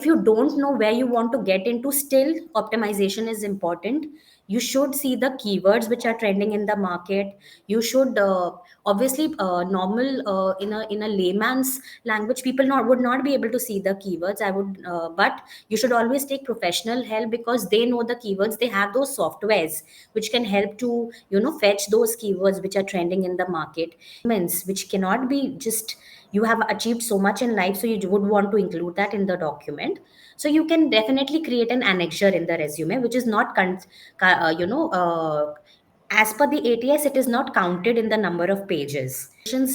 if you don't know where you want to get into, still optimization is important. You should see the keywords which are trending in the market. You should obviously normal in a layman's language, people not would not be able to see the keywords. I would but you should always take professional help, because they know the keywords. They have those softwares which can help to fetch those keywords which are trending in the market. Which cannot be just, you have achieved so much in life, so you would want to include that in the document. So you can definitely create an annexure in the resume, which is not as per the ATS, it is not counted in the number of pages.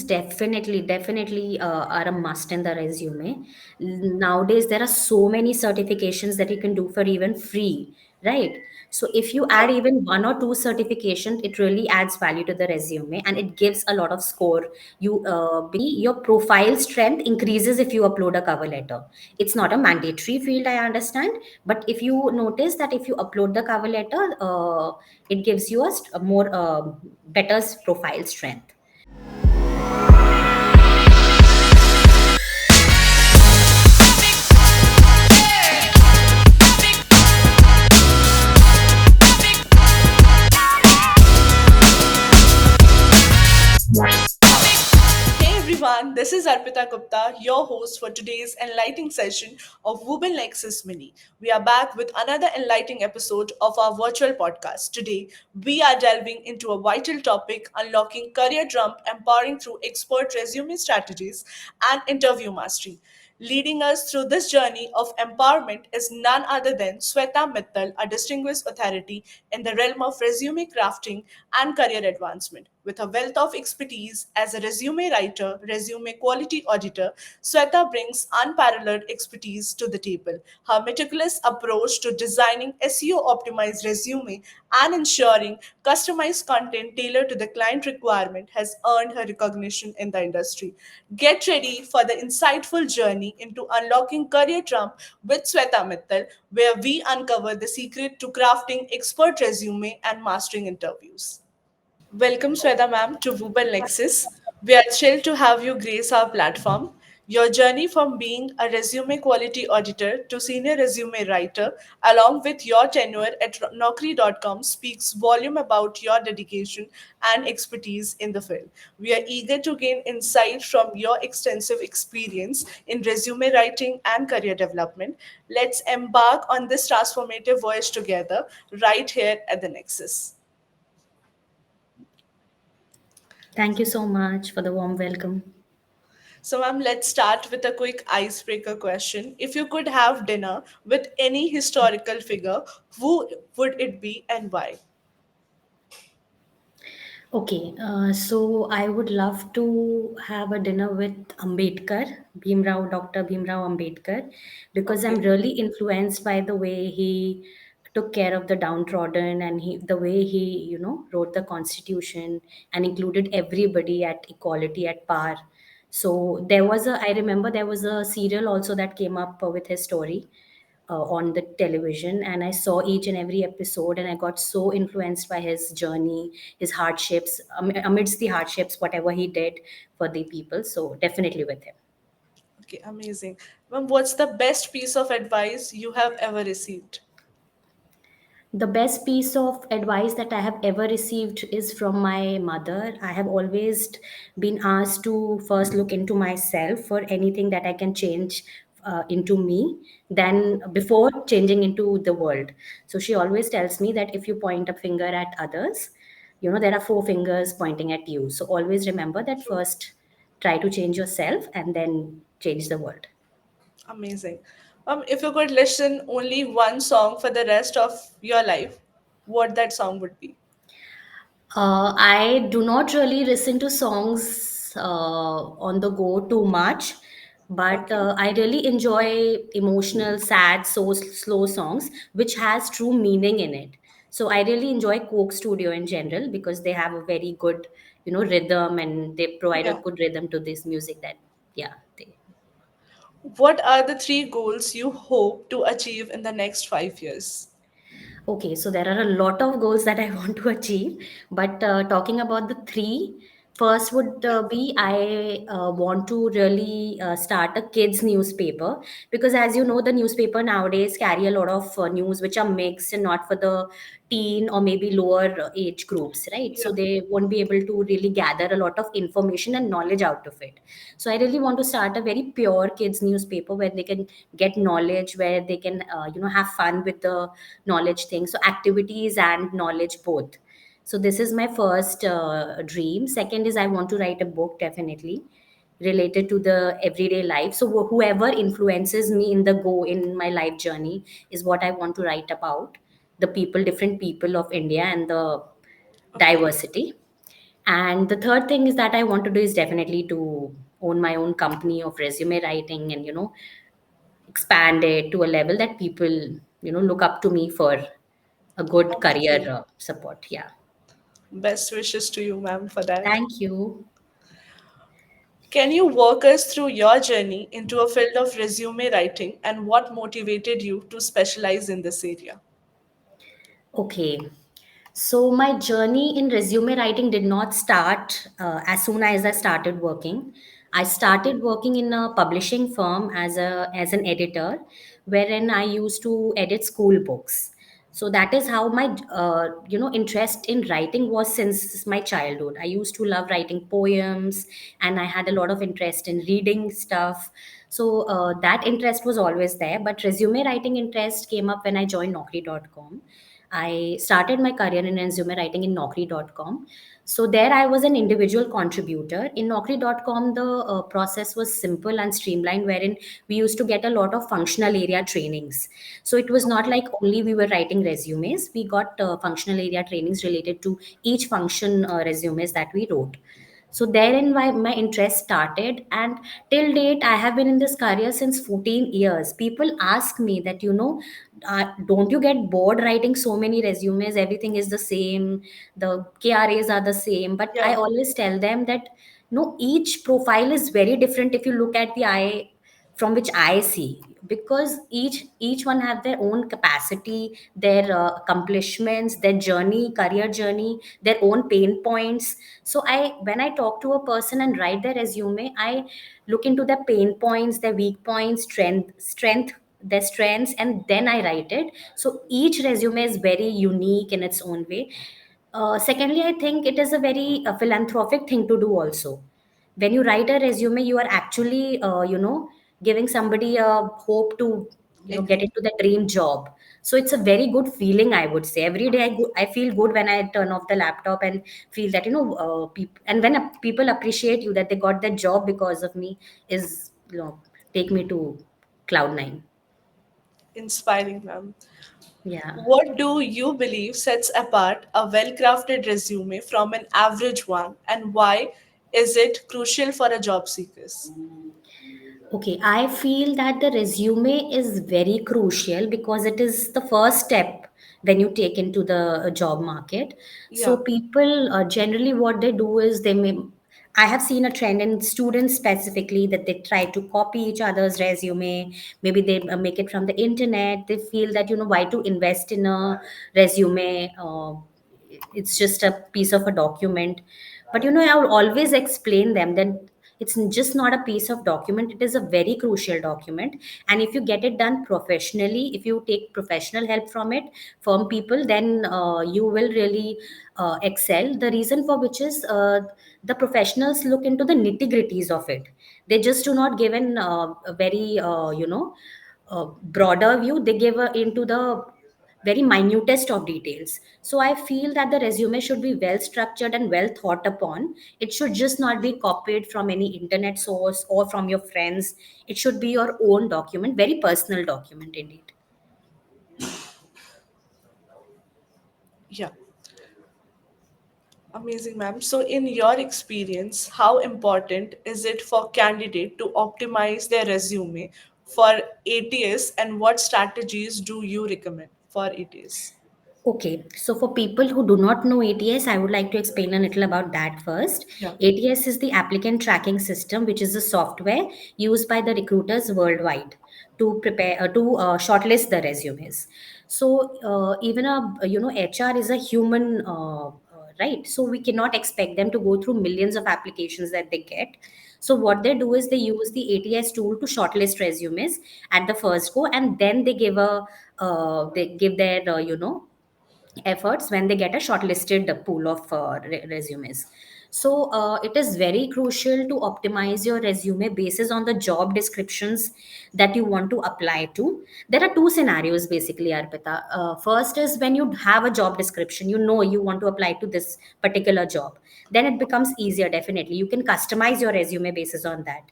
Definitely are a must in the resume. Nowadays, there are so many certifications that you can do for even free, right? So if you add even one or two certification, it really adds value to the resume, and it gives a lot of score. Your profile strength increases if you upload a cover letter. It's not a mandatory field, I understand, but if you notice that if you upload the cover letter, it gives you a more better profile strength. Hey everyone, this is Arpita Gupta, your host for today's enlightening session of Wooble Nexus Mini. We are back with another enlightening episode of our virtual podcast. Today, we are delving into a vital topic: unlocking career jump, empowering through expert resume strategies and interview mastery. Leading us through this journey of empowerment is none other than Sweta Mittal, a distinguished authority in the realm of resume crafting and career advancement. With a wealth of expertise as a resume writer, resume quality auditor, Sweta brings unparalleled expertise to the table. Her meticulous approach to designing SEO optimized resume and ensuring customized content tailored to the client requirement has earned her recognition in the industry. Get ready for the insightful journey into unlocking career trump with Sweta Mittal, where we uncover the secret to crafting expert resume and mastering interviews. Welcome, Sweta ma'am, to Wooble Nexus. We are thrilled to have you grace our platform. Your journey from being a resume quality auditor to senior resume writer, along with your tenure at Naukri.com, speaks volume about your dedication and expertise in the field. We are eager to gain insight from your extensive experience in resume writing and career development. Let's embark on this transformative voyage together right here at the Nexus. Thank you so much for the warm welcome. So, ma'am, let's start with a quick icebreaker question. If you could have dinner with any historical figure, who would it be and why? Okay, so I would love to have a dinner with Dr. Bhimrao Ambedkar, because I'm Okay. really influenced by the way he took care of the downtrodden, and the way he wrote the constitution and included everybody at equality, at par. So I remember there was a serial also that came up with his story on the television, and I saw each and every episode, and I got so influenced by his journey, his hardships, amidst the hardships, whatever he did for the people. So definitely with him. Okay, amazing. Ma'am, what's the best piece of advice you have ever received? The best piece of advice that I have ever received is from my mother. I have always been asked to first look into myself for anything that I can change into me, than before changing into the world. So she always tells me that if you point a finger at others, there are four fingers pointing at you. So always remember that True. first try to change yourself and then change the world. Amazing. If you could listen only one song for the rest of your life, what that song would be? I do not really listen to songs on the go too much, but Okay. I really enjoy emotional, sad, so slow songs which has true meaning in it. So I really enjoy Coke Studio in general, because they have a very good, rhythm, and they provide a Yeah. good rhythm to this music. That yeah, they. What are the three goals you hope to achieve in the next 5 years? Okay, so there are a lot of goals that I want to achieve, but talking about the three. First would be I want to really start a kids newspaper, because as you know the newspaper nowadays carry a lot of news which are mixed and not for the teen or maybe lower age groups, right? Yeah. So they won't be able to really gather a lot of information and knowledge out of it. So I really want to start a very pure kids newspaper where they can get knowledge, where they can have fun with the knowledge things, so activities and knowledge both. So this is my first dream. Second is I want to write a book, definitely related to the everyday life. So whoever influences me in the go in my life journey is what I want to write about. The people, different people of India and the Okay. diversity. And the third thing is that I want to do is definitely to own my own company of resume writing, and expand it to a level that people look up to me for a good career Amazing. support. Yeah. Best wishes to you, ma'am, for that. Thank you. Can you walk us through your journey into a field of resume writing and what motivated you to specialize in this area? Okay. So my journey in resume writing did not start as soon as I started working. I started working in a publishing firm as an editor, wherein I used to edit school books. So that is how my interest in writing was since my childhood. I used to love writing poems, and I had a lot of interest in reading stuff. So that interest was always there. But resume writing interest came up when I joined Naukri.com. I started my career in resume writing in Naukri.com. So there I was an individual contributor. In Naukri.com, the process was simple and streamlined, wherein we used to get a lot of functional area trainings. So it was not Okay. like only we were writing resumes. We got functional area trainings related to each function resumes that we wrote. So therein my interest started, and till date I have been in this career since 14 years. People ask me that don't you get bored writing so many resumes? Everything is the same, the KRAs are the same. But I Yeah. always tell them that no, each profile is very different if you look at the eye from which I see, because each one have their own capacity, their accomplishments, their journey, career journey, their own pain points. So I when I talk to a person and write their resume, I look into their pain points, their weak points, strength, their strengths, and then I write it. So each resume is very unique in its own way. Secondly, I think it is a very philanthropic thing to do also. When you write a resume, you are actually, giving somebody a hope to, get Agree. into the dream job. So it's a very good feeling, I would say. Every day I feel good when I turn off the laptop and feel that, and when people appreciate you that they got that job because of me is, take me to cloud nine. Inspiring, ma'am. Yeah. What do you believe sets apart a well crafted resume from an average one, and why is it crucial for a job seekers? Okay, I feel that the resume is very crucial because it is the first step when you take into the job market. So Yeah. people generally what they do is I have seen a trend in students specifically that they try to copy each other's resume. Maybe they make it from the internet. They feel that why to invest in a resume. It's just a piece of a document. But I will always explain them that it's just not a piece of document, it is a very crucial document. And if you get it done professionally, if you take professional help from people, then you will really excel. The reason for which is the professionals look into the nitty gritties of it. They just do not give a very broader view. They give into the very minutest of details. So I feel that the resume should be well structured and well thought upon. It should just not be copied from any internet source or from your friends. It should be your own document, very personal document indeed. Yeah. Amazing, ma'am. So, in your experience, how important is it for candidate to optimize their resume for ATS, and what strategies do you recommend for ATS? Okay, so for people who do not know ATS, I would like to explain a little about that first. Yeah. ATS is the applicant tracking system, which is a software used by the recruiters worldwide to prepare to shortlist the resumes. So even HR is a human right? So we cannot expect them to go through millions of applications that they get. So what they do is they use the ATS tool to shortlist resumes at the first go, and then they give their efforts when they get a shortlisted pool of resumes. So it is very crucial to optimize your resume basis on the job descriptions that you want to apply to. There are two scenarios basically, Arpita. First is when you have a job description, you know you want to apply to this particular job. Then it becomes easier, definitely. You can customize your resume basis on that.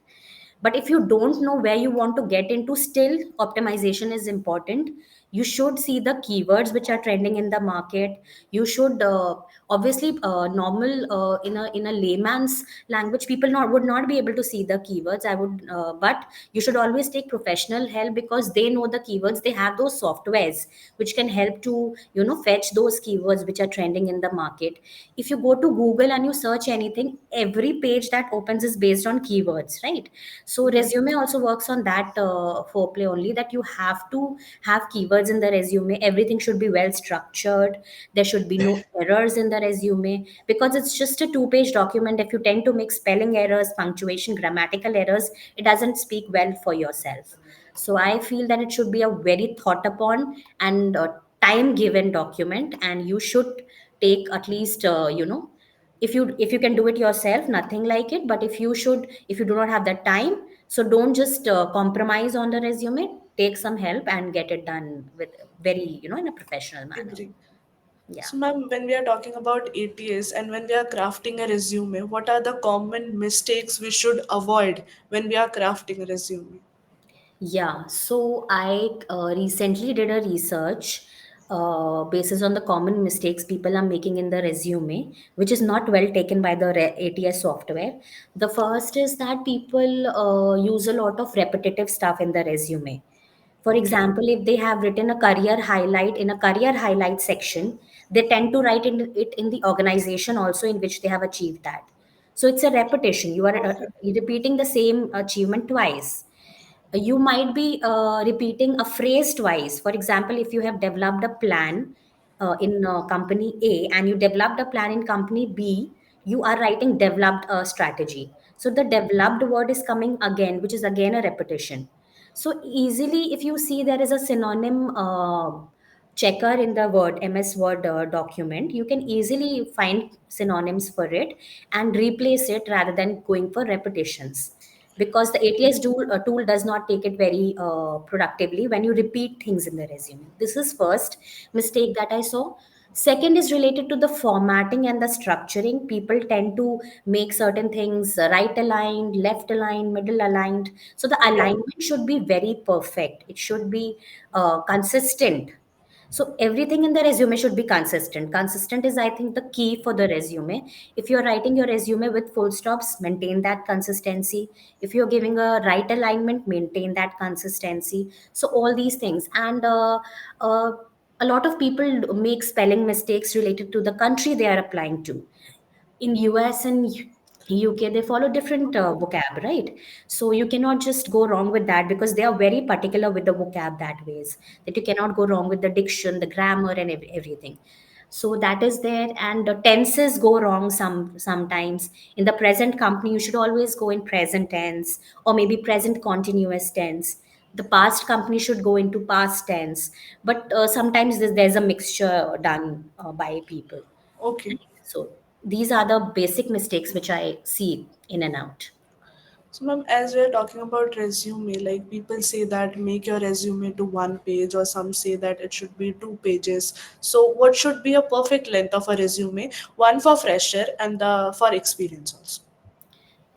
But if you don't know where you want to get into, still optimization is important. You should see the keywords which are trending in the market. You should obviously normal in a layman's language, people not would not be able to see the keywords. I would but you should always take professional help because they know the keywords. They have those softwares which can help to fetch those keywords which are trending in the market. If you go to Google and you search anything, every page that opens is based on keywords, right? So Right. resume also works on that foreplay only, that you have to have keywords in the resume. Everything should be well structured. There should be no errors in the resume because it's just a two-page document. If you tend to make spelling errors, punctuation, grammatical errors, it doesn't speak well for yourself. So I feel that it should be a very thought upon and time given document, and you should take at least if you can do it yourself, nothing like it. But if you do not have the time, so don't just compromise on the resume. Take some help and get it done with very in a professional manner. Agree. Yeah. So, ma'am, when we are talking about ATS and when we are crafting a resume, what are the common mistakes we should avoid when we are crafting a resume? Yeah, so I recently did a research basis on the common mistakes people are making in the resume, which is not well taken by the ATS software. The first is that people use a lot of repetitive stuff in the resume. For Okay. example, if they have written a career highlight in a career highlight section, they tend to write it in the organization also in which they have achieved that. So it's a repetition. You are Okay. repeating the same achievement twice. You might be repeating a phrase twice. For example, if you have developed a plan in company A and you developed a plan in company B, you are writing developed a strategy. So the developed word is coming again, which is again a repetition. So easily, if you see there is a synonym checker in the MS Word document, you can easily find synonyms for it and replace it rather than going for repetitions, because the ATS tool does not take it very productively when you repeat things in the resume. This is first mistake that I saw. Second is related to the formatting and the structuring. People tend to make certain things right aligned, left aligned, middle aligned. So the Yeah. alignment should be very perfect. It should be consistent. So everything in the resume should be consistent. Consistent is, I think, the key for the resume. If you're writing your resume with full stops, maintain that consistency. If you're giving a right alignment, maintain that consistency. So all these things. And a lot of people make spelling mistakes related to the country they are applying to. In US and UK, they follow different vocab, right? So you cannot just go wrong with that because they are very particular with the vocab that ways, that you cannot go wrong with the diction, the grammar, and everything. So that is there, and the tenses go wrong sometimes. In the present company, you should always go in present tense or maybe present continuous tense. The past company should go into past tense, but sometimes there's a mixture done by people. Okay. So these are the basic mistakes which I see in and out. So, ma'am, as we're talking about resume, like people say that make your resume to one page, or some say that it should be 2 pages. So, what should be a perfect length of a resume? One for fresher and the for experience also.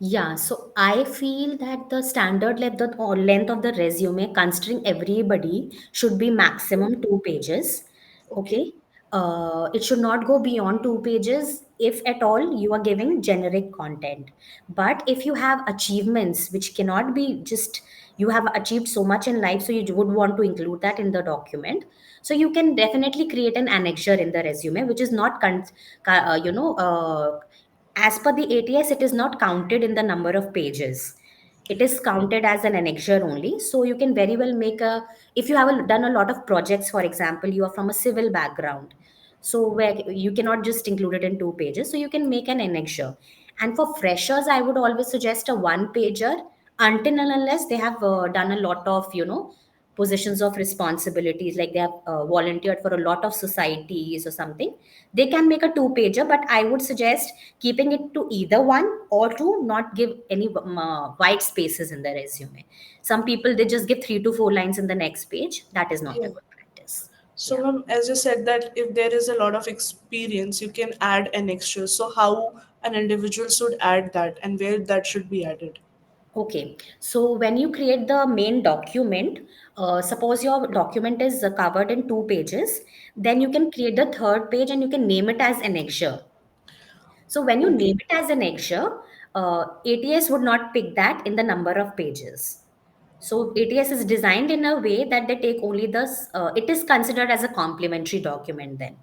Yeah, so I feel that the standard length of the resume, considering everybody, should be maximum 2 pages. Okay. Okay. It should not go beyond 2 pages if at all you are giving generic content. But if you have achievements which cannot be just you have achieved so much in life, so you would want to include that in the document. So you can definitely create an annexure in the resume, which is not as per the ATS, it is not counted in the number of pages. It is counted as an annexure only. So you can very well make a, if you have done a lot of projects, for example, you are from a civil background. So where you cannot just include it in 2 pages, so you can make an annexure. And for freshers, I would always suggest a one pager, until and unless they have done a lot of positions of responsibilities, like they have volunteered for a lot of societies or something. They can make a 2 pager, but I would suggest keeping it to either one, or to not give any white spaces in the resume. Some people, they just give 3 to 4 lines in the next page. That is not a Yeah. good practice. So, Yeah. ma'am, as you said that if there is a lot of experience, you can add an extra. So, how an individual should add that and where that should be added? Okay, so when you create the main document, suppose your document is covered in 2 pages, then you can create the third page and you can name it as annexure. So when you Okay. name it as annexure, ATS would not pick that in the number of pages. So ATS is designed in a way that they take only it is considered as a complementary document then.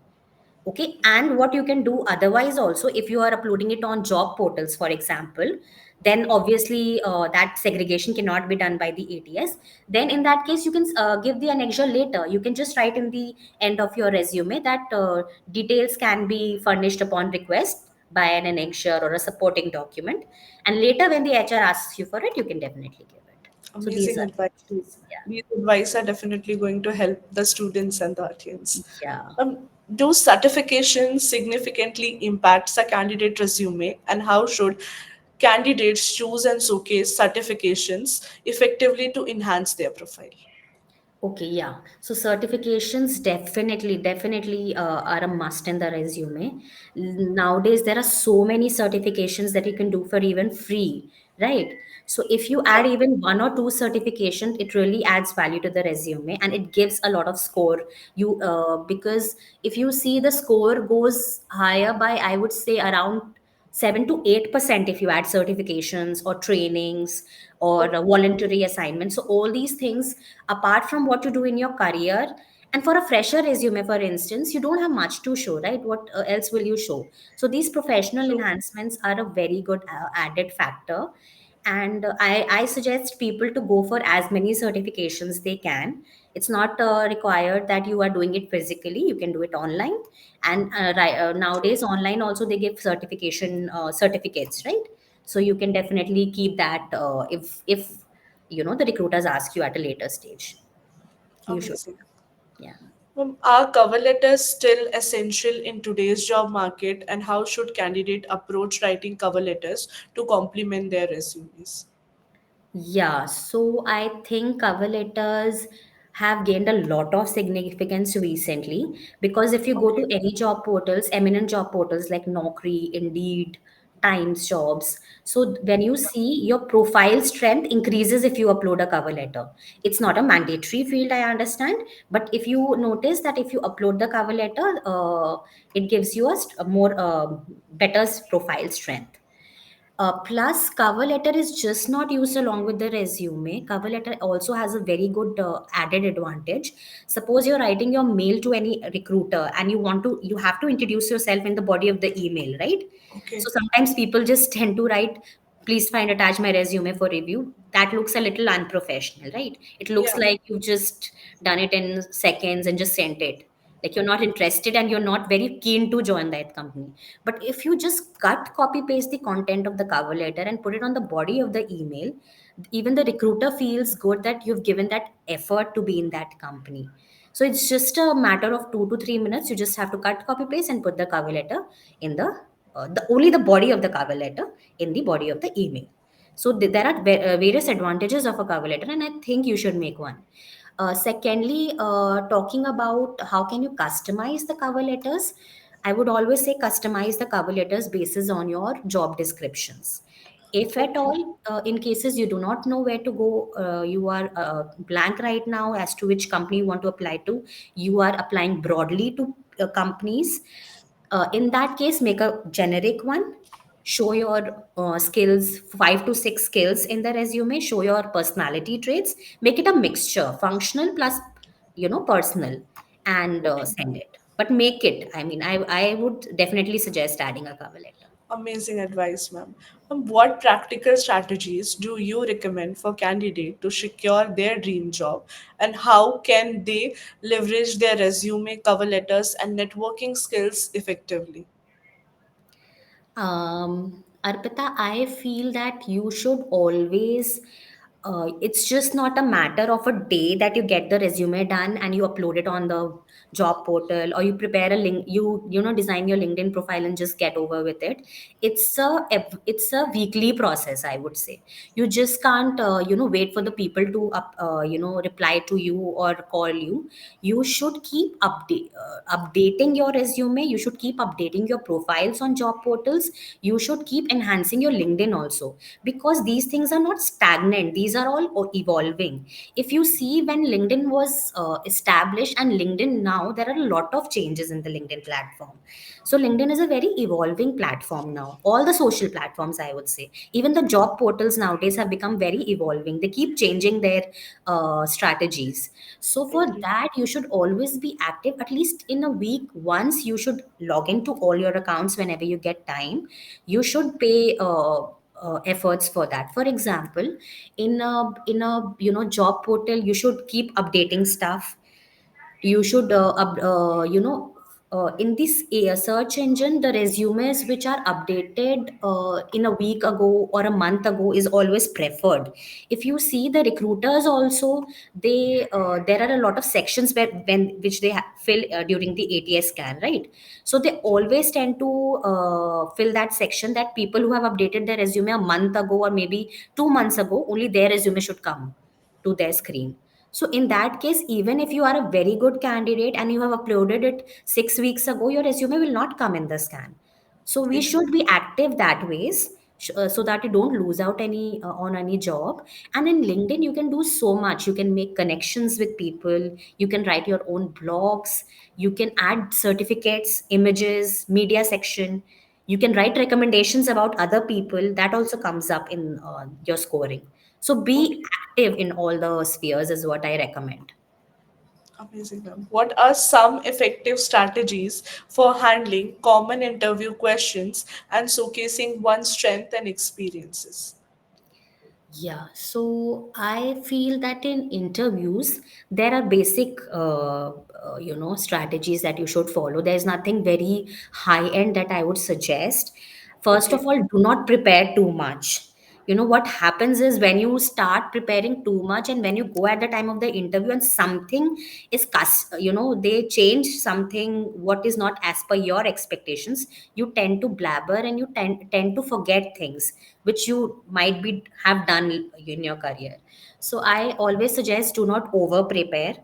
Okay, and what you can do otherwise also, if you are uploading it on job portals, for example, then obviously that segregation cannot be done by the ATS. Then in that case, you can give the annexure later. You can just write in the end of your resume that details can be furnished upon request by an annexure or a supporting document, and later when the HR asks you for it, you can definitely give it. So these Amazing are advice. the ways. Yeah. These advice are definitely going to help the students and the audience. Yeah. Um, do certifications significantly impact a candidate resume, and how should candidates choose and showcase certifications effectively to enhance their profile? Okay, yeah. So certifications definitely are a must in the resume. Nowadays, there are so many certifications that you can do for even free, right? So if you Yeah. add even one or two certifications, it really adds value to the resume and it gives a lot of score. Because if you see the score goes higher by, I would say around 7 to 8% if you add certifications or trainings or Okay. voluntary assignments. So all these things, apart from what you do in your career, and for a fresher resume, for instance, you don't have much to show, right? What else will you show? So these professional True. enhancements are a very good added factor. And I suggest people to go for as many certifications they can. It's not required that you are doing it physically. You can do it online. And nowadays online also they give certificates, right? So you can definitely keep that if the recruiters ask you at a later stage, you should. Amazing. Yeah. Are cover letters still essential in today's job market, and how should candidate approach writing cover letters to complement their resumes? Yeah, so I think cover letters have gained a lot of significance recently, because if you go to Okay. any job portals, eminent job portals like Naukri, Indeed, Times Jobs, so when you see your profile strength increases if you upload a cover letter. It's not a mandatory field, I understand, but if you notice that if you upload the cover letter, it gives you a more better profile strength. Plus, cover letter is just not used along with the resume. Cover letter also has a very good added advantage. Suppose you're writing your mail to any recruiter and you have to introduce yourself in the body of the email, right? Okay. So sometimes people just tend to write, please find attach my resume for review. That looks a little unprofessional, right? It looks Yeah. like you've just done it in seconds and just sent it. Like you're not interested and you're not very keen to join that company. But if you just copy paste the content of the cover letter and put it on the body of the email, even the recruiter feels good that you've given that effort to be in that company. So it's just a matter of 2 to 3 minutes. You just have to copy paste and put the cover letter in the only the body of the cover letter in the body of the email. So there are various advantages of a cover letter, and I think you should make one. Secondly, talking about how can you customize the cover letters, I would always say customize the cover letters basis on your job descriptions. If at Okay. all, in cases you do not know where to go, you are blank right now as to which company you want to apply to, you are applying broadly to companies. In that case, make a generic one. Show your skills, 5 to 6 skills in the resume. Show your personality traits. Make it a mixture, functional plus, personal, and Okay. send it. But make it. I mean, I would definitely suggest adding a cover letter. Amazing advice, ma'am. What practical strategies do you recommend for candidate to secure their dream job, and how can they leverage their resume, cover letters, and networking skills effectively? Arpita, I feel that you should always, it's just not a matter of a day that you get the resume done and you upload it on the job portal, or you prepare a link, design your LinkedIn profile and just get over with it. It's a weekly process, I would say. You just can't, wait for the people to reply to you or call you. You should keep updating your resume. You should keep updating your profiles on job portals. You should keep enhancing your LinkedIn also, because these things are not stagnant, these are all evolving. If you see, when LinkedIn was established and LinkedIn now, there are a lot of changes in the LinkedIn platform. So LinkedIn is a very evolving platform now. All the social platforms, I would say, even the job portals nowadays have become very evolving. They keep changing their strategies. So for Agree. that, you should always be active. At least in a week once, you should log into all your accounts whenever you get time. You should pay efforts for that. For example, in a job portal, you should keep updating stuff. You should in this search engine, the resumes which are updated in a week ago or a month ago is always preferred. If you see, the recruiters also, there are a lot of sections which they fill during the ATS scan, right? So they always tend to fill that section, that people who have updated their resume a month ago or maybe 2 months ago, only their resume should come to their screen. So in that case, even if you are a very good candidate and you have uploaded it 6 weeks ago, your resume will not come in the scan. So we should Exactly. be active that ways, so that you don't lose out any on any job. And in LinkedIn, you can do so much. You can make connections with people. You can write your own blogs. You can add certificates, images, media section. You can write recommendations about other people. That also comes up in your scoring. So be Okay. active in all the spheres is what I recommend. Amazing, ma'am. What are some effective strategies for handling common interview questions and showcasing one's strength and experiences? Yeah, so I feel that in interviews there are basic, strategies that you should follow. There is nothing very high end that I would suggest. First of Okay. all, do not prepare too much. What happens is, when you start preparing too much and when you go at the time of the interview and something they change something what is not as per your expectations, you tend to blabber and you tend to forget things which you might be have done in your career. So I always suggest, do not over prepare.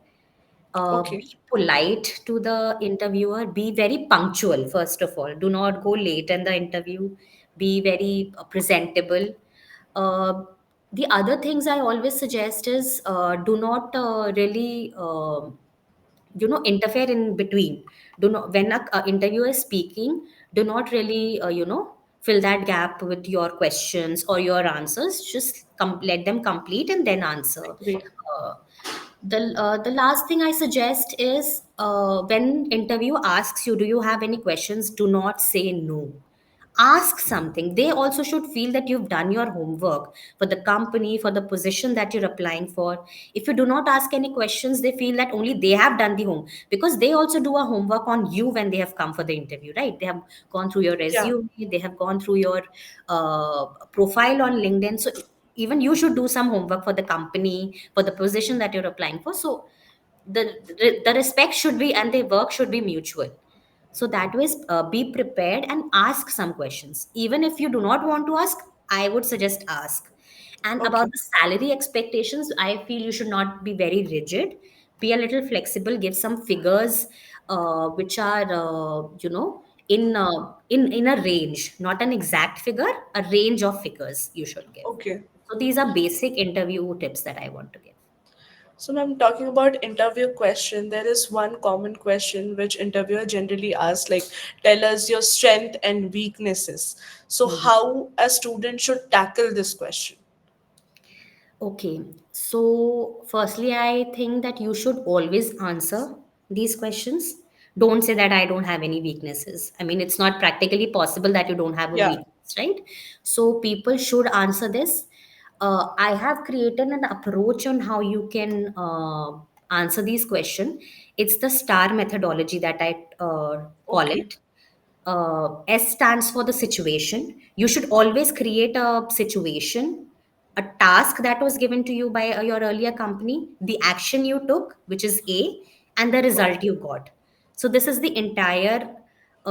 Okay. Be polite to the interviewer. Be very punctual, first of all. Do not go late in the interview. Be very presentable. Uh, the other things I always suggest is, do not really interfere in between. Do not, when a interviewer is speaking, do not really fill that gap with your questions or your answers. Just let them complete and then answer. Agree. The last thing I suggest is, when interview asks you, do you have any questions, do not say no. Ask something. They also should feel that you've done your homework for the company, for the position that you're applying for. If you do not ask any questions, they feel that only they have done the home, because they also do a homework on you when they have come for the interview, right? They have gone through your Yeah. resume, they have gone through your profile on LinkedIn. So even you should do some homework for the company, for the position that you're applying for. So the respect should be, and the work should be mutual. So that way, be prepared and ask some questions. Even if you do not want to ask, I would suggest ask. And about Okay. the salary expectations, I feel you should not be very rigid. Be a little flexible. Give some figures, which are, in a range, not an exact figure, a range of figures you should give. Okay. So these are basic interview tips that I want to give. So, ma'am, talking about interview question, there is one common question which interviewer generally asks, like, tell us your strength and weaknesses. So, Mhm. how a student should tackle this question? Okay, so firstly, I think that you should always answer these questions. Don't say that I don't have any weaknesses. I mean, it's not practically possible that you don't have a Yeah. weakness, right? So people should answer this. I have created an approach on how you can answer these questions. It's the STAR methodology that I call Okay. it. S stands for the situation. You should always create a situation, a task that was given to you by your earlier company, the action you took, which is A, and the result Okay. you got. So, this is the entire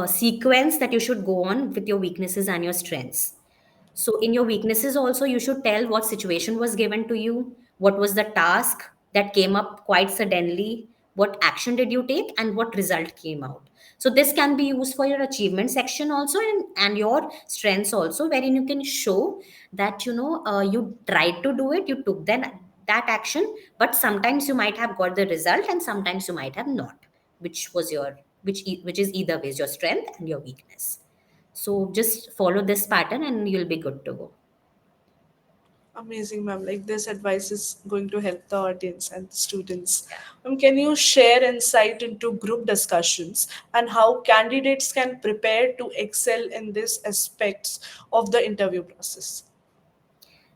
sequence that you should go on with your weaknesses and your strengths. So, in your weaknesses, also, you should tell what situation was given to you, what was the task that came up quite suddenly, what action did you take, and what result came out. So, this can be used for your achievement section also, and your strengths also, wherein you can show that you tried to do it, you took that action, but sometimes you might have got the result, and sometimes you might have not, which was your which is either ways your strength and your weakness. So just follow this pattern and you'll be good to go. Amazing, ma'am. Like this advice is going to help the audience and the students. Yeah. Can you share insight into group discussions and how candidates can prepare to excel in these aspects of the interview process?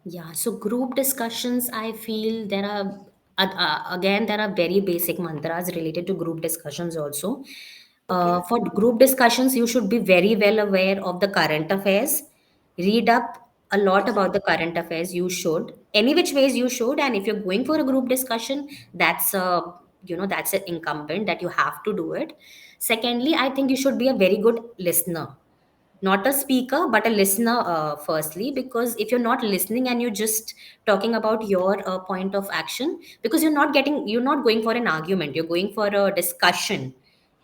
Yeah, so group discussions, I feel there are, again, there are very basic mantras related to group discussions also. Okay. For group discussions, you should be very well aware of the current affairs. Read up a lot about the current affairs. You should, any which ways you should. And if you're going for a group discussion, that's an incumbent that you have to do it. Secondly, I think you should be a very good listener, not a speaker but a listener, firstly, because if you're not listening and you're just talking about your point of action, because you're not going for an argument, you're going for a discussion.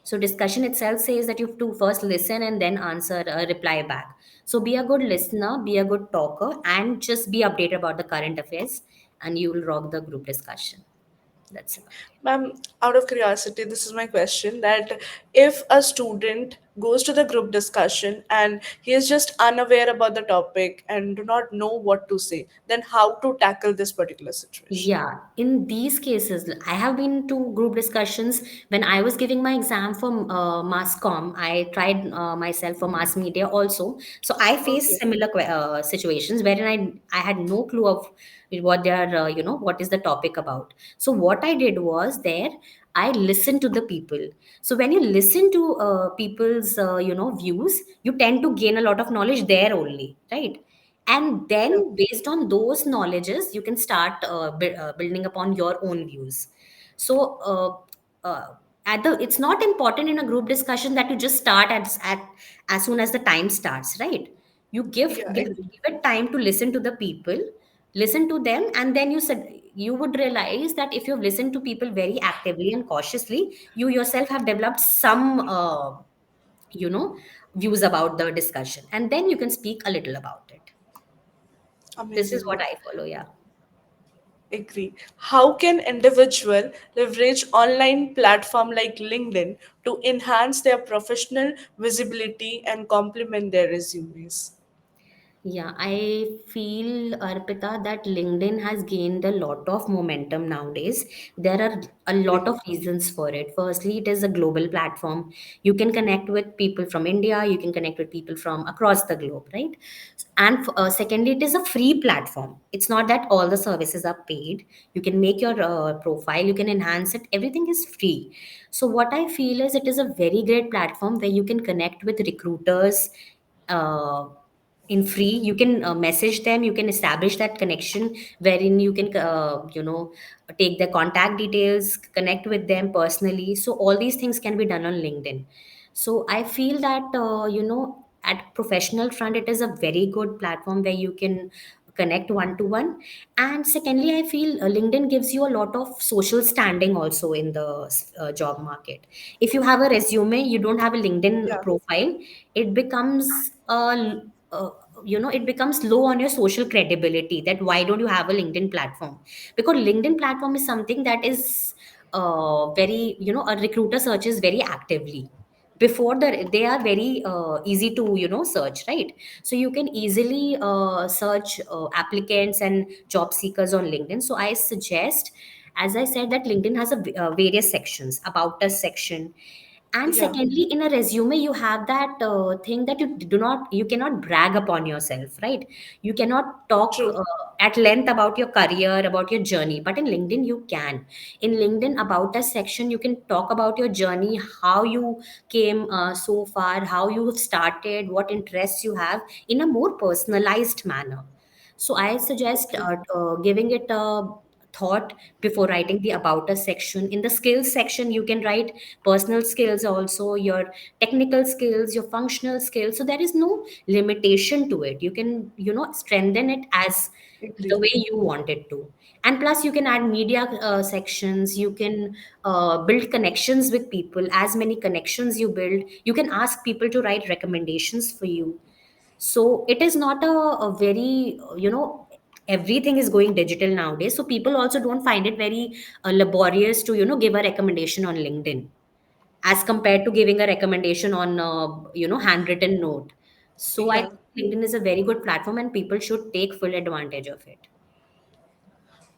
So discussion itself says that you have to first listen and then answer, reply back. So be a good listener, be a good talker, and just be updated about the current affairs, and you will rock the group discussion. That's about it. Ma'am, out of curiosity, this is my question that if a student goes to the group discussion and he is just unaware about the topic and do not know what to say, then how to tackle this particular situation? Yeah, in these cases, I have been to group discussions when I was giving my exam for mass comm. I tried myself for mass media also. So I faced Okay. similar situations wherein I had no clue of what they are, what is the topic about. So what I did was there, I listened to the people. So when you listen to people's, views, you tend to gain a lot of knowledge there only, right? And Yeah. then based on those knowledges you can start building upon your own views. So it's not important in a group discussion that you just start as soon as the time starts, right? You Yeah, give it time to listen to the people, listen to them, and then you would realize that if you've listened to people very actively and cautiously, you yourself have developed some you know views about the discussion, and then you can speak a little about it. This is amazing, what ma'am. I follow, yeah. Agree. How can individual leverage online platform like LinkedIn to enhance their professional visibility and complement their resumes? Yeah, I feel, Arpita, that LinkedIn has gained a lot of momentum nowadays. There are a lot Agree. of reasons for it. Firstly, it is a global platform. You can connect with people from India, you can connect with people from across the globe, right? And secondly, it is a free platform. It's not that all the services are paid. You can make your profile, you can enhance it, everything is free. So, what I feel is it is a very great platform where you can connect with recruiters. Uh, in free, you can message them, you can establish that connection wherein you can take their contact details, connect with them personally. So all these things can be done on LinkedIn. So I feel that at professional front it is a very good platform where you can connect one to one. And secondly, I feel LinkedIn gives you a lot of social standing also in the job market. If you have a resume, you don't have a LinkedIn Yeah, profile, it becomes uh, it becomes low on your social credibility, that why don't you have a LinkedIn platform. Because LinkedIn platform is something that is very, a recruiter searches very actively. Before they are very easy to search, right? So you can easily search applicants and job seekers on LinkedIn. So I suggest, as I said, that LinkedIn has various sections, about us section, And Yeah, secondly, in a resume you have that thing that you cannot brag upon yourself, right? You cannot talk true. at length about your career, about your journey, but in LinkedIn you can. In LinkedIn about us section you can talk about your journey, how you came so far, how you started, what interests you have, in a more personalized manner. So I suggest Okay, giving it a thought before writing the about us section. In the skills section you can write personal skills also, your technical skills, your functional skills, so there is no limitation to it. You can, strengthen it as the agree. way you want it to. And plus you can add media sections, you can build connections with people. As many connections you build, you can ask people to write recommendations for you. So it is not a very everything is going digital nowadays, so people also don't find it very laborious to give a recommendation on LinkedIn as compared to giving a recommendation on handwritten note. So I Yeah. think LinkedIn is a very good platform and people should take full advantage of it.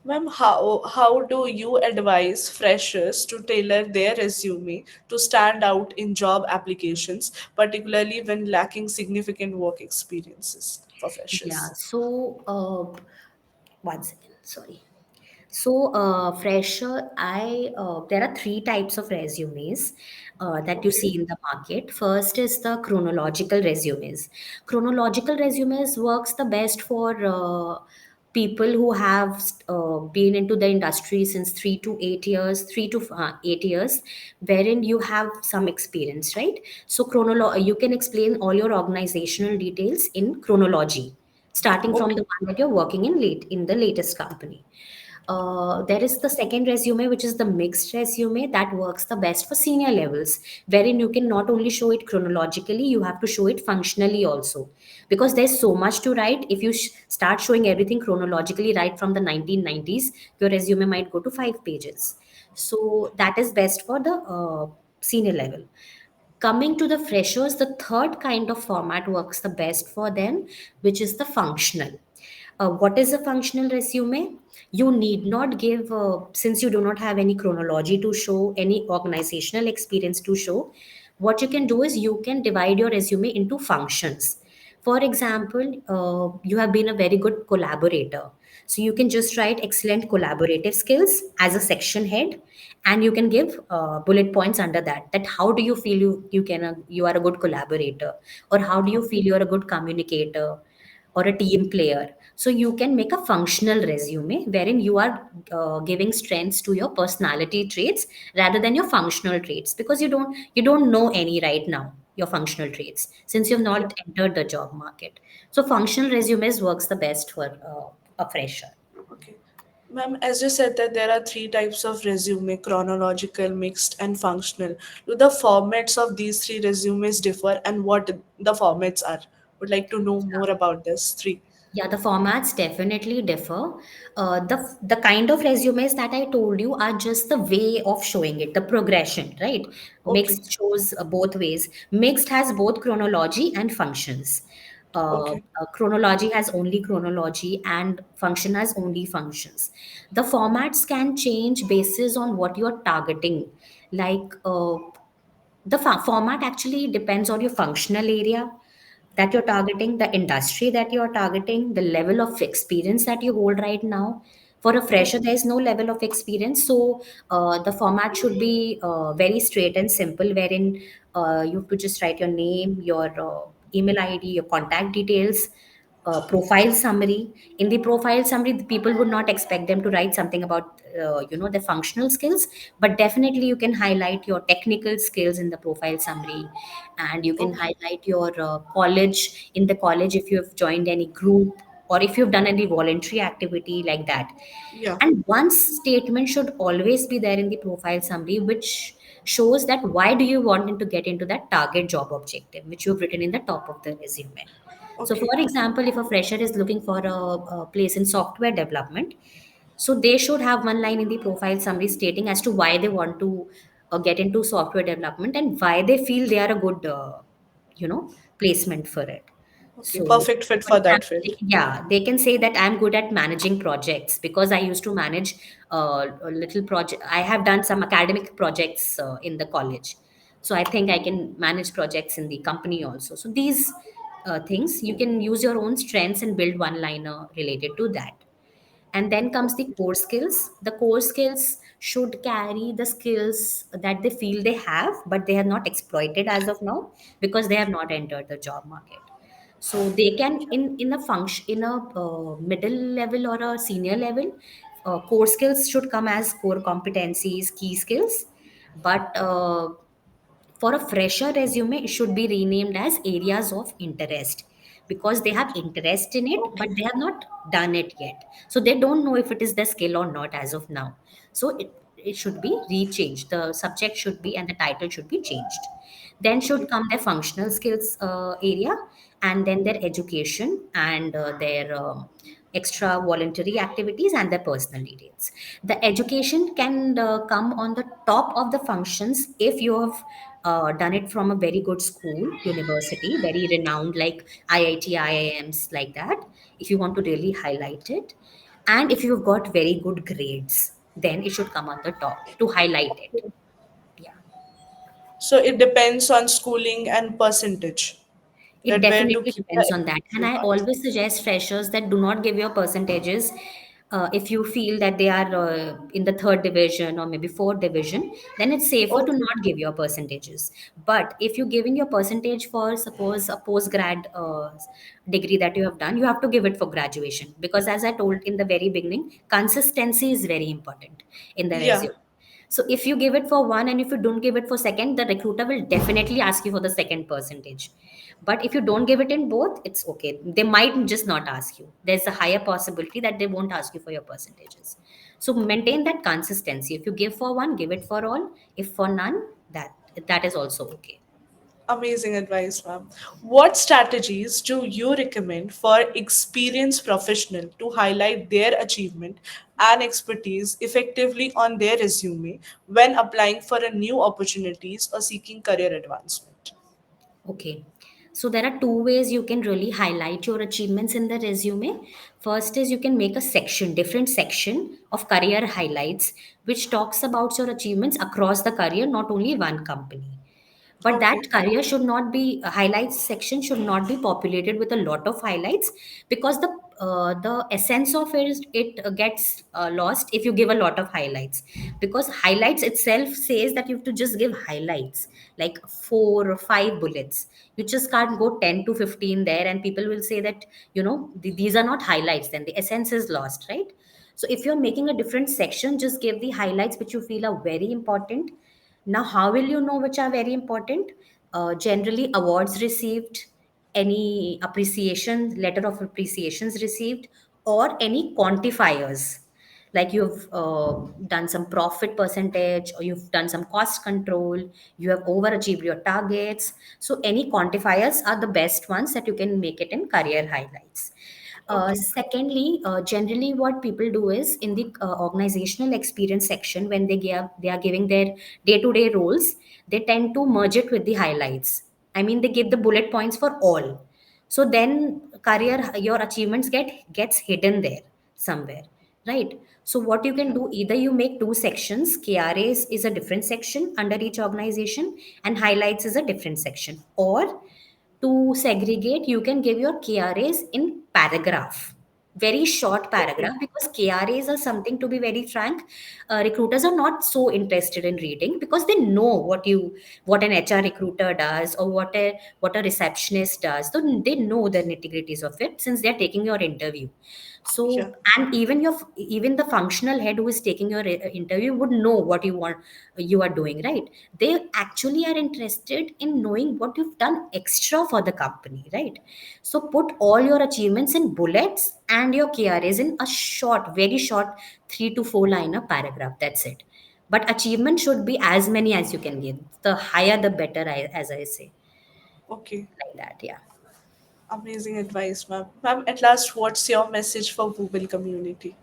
Ma'am, how do you advise freshers to tailor their resume to stand out in job applications, particularly when lacking significant work experiences for Yeah, freshers? so one second, sorry. So, fresher, there are three types of resumes that you see Okay. in the market. First is the chronological resumes. Chronological resumes works the best for people who have been into the industry since 3 to 8 years, 3 to 8 years, wherein you have some experience, right? So, you can explain all your organizational details in chronology, starting from Okay. the one that you're working in the latest company. There is the second resume, which is the mixed resume that works the best for senior levels, wherein you can not only show it chronologically, you have to show it functionally also. Because there's so much to write. If you start showing everything chronologically right from the 1990s, your resume might go to 5 pages. So that is best for the senior level. Coming to the freshers, the third kind of format works the best for them, which is the functional. What is a functional resume? You need not give, since you do not have any chronology to show, any organizational experience to show, what you can do is you can divide your resume into functions. For example, you have been a very good collaborator. So you can just write excellent collaborative skills as a section head, and you can give bullet points under that. That how do you feel you are a good collaborator, or how do you feel you are a good communicator, or a team player. So you can make a functional resume wherein you are giving strengths to your personality traits rather than your functional traits, because you don't know any right now your functional traits since you've Yeah. not entered the job market. So functional resumes works the best for a fresher. Okay. Ma'am, as you said that there are three types of resume: chronological, mixed, and functional. Do the formats of these three resumes differ, and what the formats are? Would like to know more about this three. Yeah, the formats definitely differ. The kind of resumes that I told you are just the way of showing it, the progression, right? Okay. Mixed shows both ways. Mixed has both chronology and functions. Okay. Chronology has only chronology, and function has only functions. The formats can change basis on what you're targeting. Like the format actually depends on your functional area that you're targeting, the industry that you're targeting, the level of experience that you hold right now. For a fresher, Okay. there is no level of experience, so the format should be very straight and simple, wherein you have to just write your name, your email ID, your contact details, profile summary. In the profile summary, the people would not expect them to write something about the functional skills, but definitely you can highlight your technical skills in the profile summary, and you can Okay. highlight your college, in the college if you have joined any group, or if you've done any voluntary activity like that. Yeah. And one statement should always be there in the profile summary, which shows that why do you want to get into that target job objective, which you've written in the top of the resume. So, for Okay. example, if a fresher is looking for a place in software development, so they should have one line in the profile summary stating as to why they want to get into software development and why they feel they are a good, placement for it. Okay. So, Perfect fit for for that example, field. yeah, they can say that I'm good at managing projects because I used to manage a little project. I have done some academic projects in the college. So I think I can manage projects in the company also. So these things, you can use your own strengths and build one liner related to that. And then comes the core skills. The core skills should carry the skills that they feel they have, but they have not exploited as of now because they have not entered the job market. So they can, in a function, in a middle level or a senior level, core skills should come as core competencies, key skills. But for a fresher resume, it should be renamed as areas of interest, because they have interest in it but Okay. they have not done it yet, so they don't know if it is their skill or not as of now. So it should be rechanged, the subject should be and the title should be changed. Then should Okay. come their functional skills area, and then their education and their extra voluntary activities and their personal details. The education can come on the top of the functions if you have done it from a very good school, university, very renowned like IIT, IIMs, like that. If you want to really highlight it, and if you've got very good grades, then it should come on the top to highlight it. Yeah. So it depends on schooling and percentage, It that where to definitely keep the depends on that. And education I part. always suggest freshers that do not give your percentages if you feel that they are in the third division or maybe fourth division, then it's safer to Okay. not give your percentages. But if you're giving your percentage for, suppose, a post grad degree that you have done, you have to give it for graduation. Because as I told in the very beginning, consistency is very important in the Yeah. resume. So if you give it for one and if you don't give it for second, the recruiter will definitely ask you for the second percentage. But if you don't give it in both, it's okay. They might just not ask you. There's a higher possibility that they won't ask you for your percentages. So maintain that consistency. If you give for one, give it for all. If for none, that is also okay. Amazing advice, ma'am. What strategies do you recommend for experienced professional to highlight their achievement and expertise effectively on their resume when applying for a new opportunities or seeking career advancement? Okay. So there are two ways you can really highlight your achievements in the resume. First is you can make a section, different section of career highlights, which talks about your achievements across the career, not only one company. But that Okay. career should not be highlights section should not be populated with a lot of highlights, because the essence of it gets lost if you give a lot of highlights, because highlights itself says that you have to just give highlights like 4 or 5 bullets. You just can't go 10 to 15 there and people will say that, these are not highlights, then the essence is lost, right? So if you're making a different section, just give the highlights which you feel are very important. Now, how will you know which are very important? Generally, awards received, any appreciation, letter of appreciations received, or any quantifiers. Like you've done some profit percentage, or you've done some cost control, you have overachieved your targets. So, any quantifiers are the best ones that you can make it in career highlights. Okay. Secondly, generally what people do is in the organizational experience section, when they are giving their day-to-day roles, they tend to merge it with the highlights. I mean, they give the bullet points for all. So then career, your achievements gets hidden there somewhere, right? So what you can Yeah. do, either you make two sections, KRAs is a different section under each organization and highlights is a different section, or to segregate, you can give your KRAs in paragraph, very short Okay. paragraph, because KRAs are something, to be very frank, recruiters are not so interested in reading, because they know what an HR recruiter does, or what a receptionist does. So they know the nitty-gritties of it since they're taking your interview. Yeah. So, and even the functional head who is taking your interview would know what you are doing, right? They actually are interested in knowing what you've done extra for the company, right? So put all your achievements in bullets and your KRAs in a short, very short, 3 to 4 liner paragraph. That's it. But achievement should be as many as you can give. The higher, the better, as I say, Okay. like that. Yeah. Amazing advice, ma'am. Ma'am, at last, what's your message for Wooble community?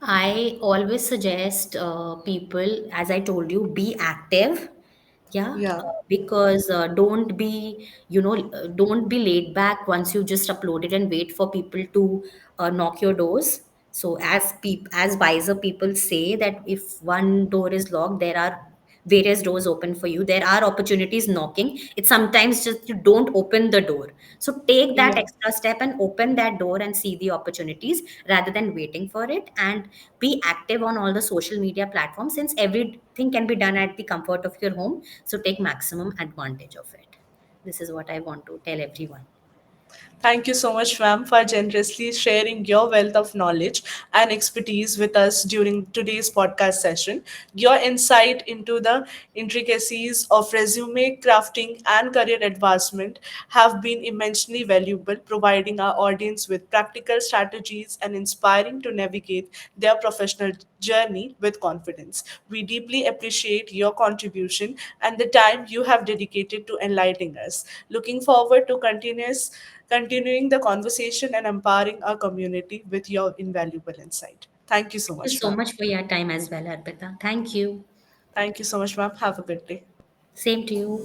I always suggest people, as I told you, be active. Yeah, Yeah. because don't be laid back once you just upload it and wait for people to knock your doors. So as wiser people say that if one door is locked, there are various doors open for you. There are opportunities knocking. It's sometimes just you don't open the door. So take that Yeah. extra step and open that door and see the opportunities rather than waiting for it. And be active on all the social media platforms, since everything can be done at the comfort of your home. So take maximum advantage of it. This is what I want to tell everyone. Thank you so much, ma'am, for generously sharing your wealth of knowledge and expertise with us during today's podcast session. Your insight into the intricacies of resume crafting and career advancement have been immensely valuable, providing our audience with practical strategies and inspiring to navigate their professional journey with confidence. We deeply appreciate your contribution and the time you have dedicated to enlightening us. Looking forward to continuing the conversation and empowering our community with your invaluable insight. Thank you so Thank you much, so ma'am. much for your time as well, Arpita. Thank you. Thank you so much, ma'am. Have a good day. Same to you.